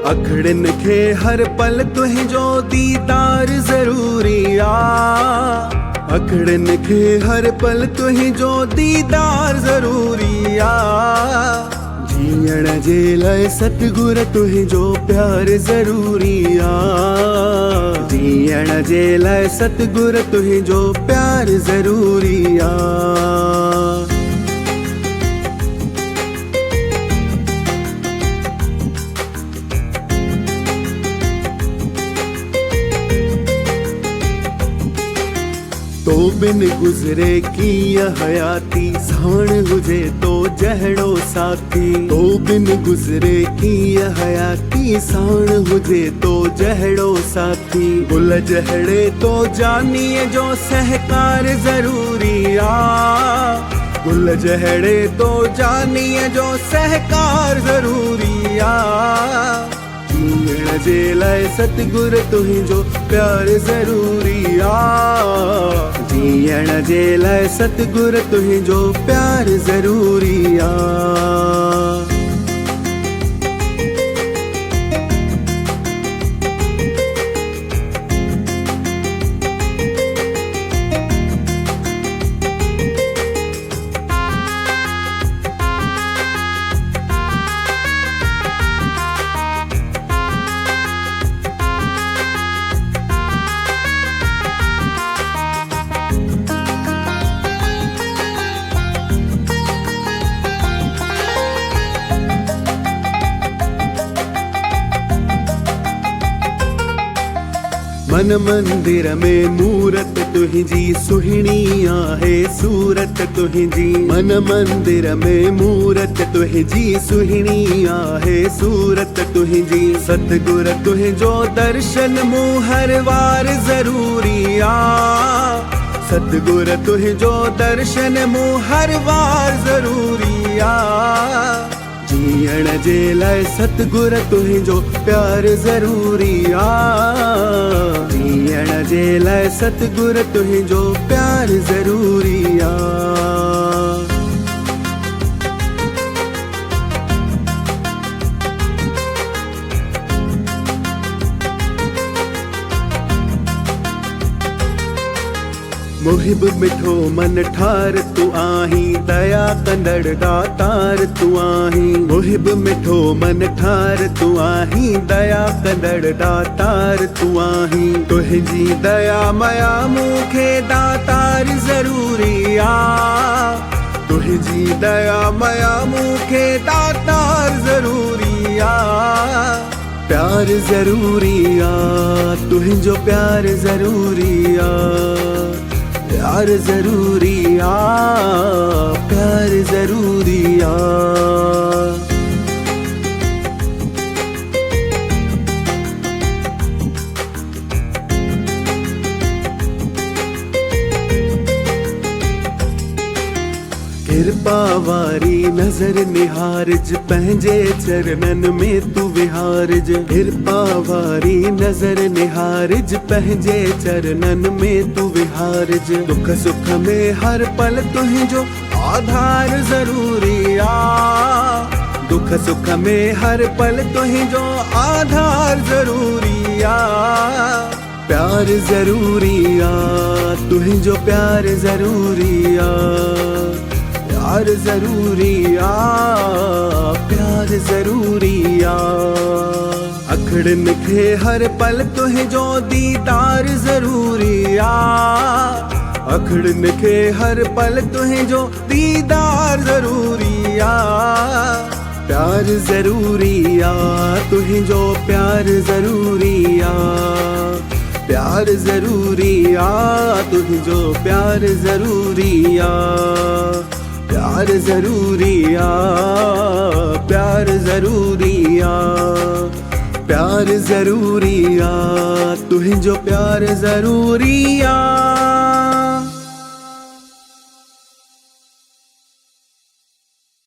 अखड़न खे हर पल तुहिंजो दीदार ज़रूरी आ। अखड़न खे हर पल तुहिंजो दीदार ज़रूरी आ। जीअण जे लाइ सतगुर तुहिंजो प्यार ज़रूरी आ। जीअण जे लाइ सतगुर तुहिंजो प्यार ज़रूरी आ। तो बिन गुज़रे कीअं हयाती, साण हुजे तो जहिड़ो साथी। तो बिन गुज़रे कीअं हयाती, साण हुजे तो जहिड़ो साथी। गुल जहिड़े तो जानीअ जो सहकार ज़रूरी आ। गुल जहिड़े तो जानीअ जो सहकार ज़रूरी आ। जीअण जे लाइ सतगुर तुहिंजो प्यार ज़रूरी आ। जीअण जे लाइ सतगुर तुहिंजो प्यार ज़रूरी आ। मन मंदिर में मूरत तुहिंजी सुहिणी आहे सूरत तुहिंजी। मन मंदिर में मूरत तुहिंजी सुहिणी आहे सूरत तुहिंजी। सतगुर तुहिंजो दर्शन मूं हर वार ज़रूरी आ। सतगुर तुहिंजो दर्शन मूं हर वार ज़रूरी आ। जीअण जे लाइ सतगुर तुहिंजो प्यार ज़रूरी आ। जीअण जे लाइ सतगुर तुहिंजो प्यार ज़रूरी आ। मुहिब मिठो मन ठार तू आहीं, दया कंदड़ दातार तू आहीं। मुहिब मिठो मन ठार तू आहीं, दया कंदड़ दातार तू आहीं। तुहिंजी दया मया मूंखे दातार ज़रूरी आ। तुहिंजी दया मया मूंखे दातार ज़रूरी आ। प्यार ज़रूरी आ, तुहिंजो प्यार ज़रूरी आ। प्यार ज़रूरी आ, प्यार ज़रूरी आ। कृपा वारी नजर निहारज, पंहिंजे चरणन में तू विहारज। कृपा वारी नजर निहारज, पंहिंजे चरणन में तू विहारज। दुख सुख में हर पल तुहिंजो आधार ज़रूरी आ। दुख सुख में हर पल तुहिंजो आधार ज़रूरी आ। प्यार ज़रूरी आ, तुहिंजो प्यार ज़रूरी आ। प्यार ज़रूरी आ, प्यार ज़रूरी आ। अखड़न खे हर पल तुहिंजो दीदार ज़रूरी आ। अखड़न खे हर पल तुहिंजो दीदार ज़रूरी आ। प्यार ज़रूरी आ, तुहिंजो प्यार ज़रूरी आ। प्यार ज़रूरी आ, तुहिंजो प्यार ज़रूरी आ। प्यार ज़रूरी आ, प्यार ज़रूरी आ। प्यार ज़रूरी आ, तुहिंजो प्यार ज़रूरी आ।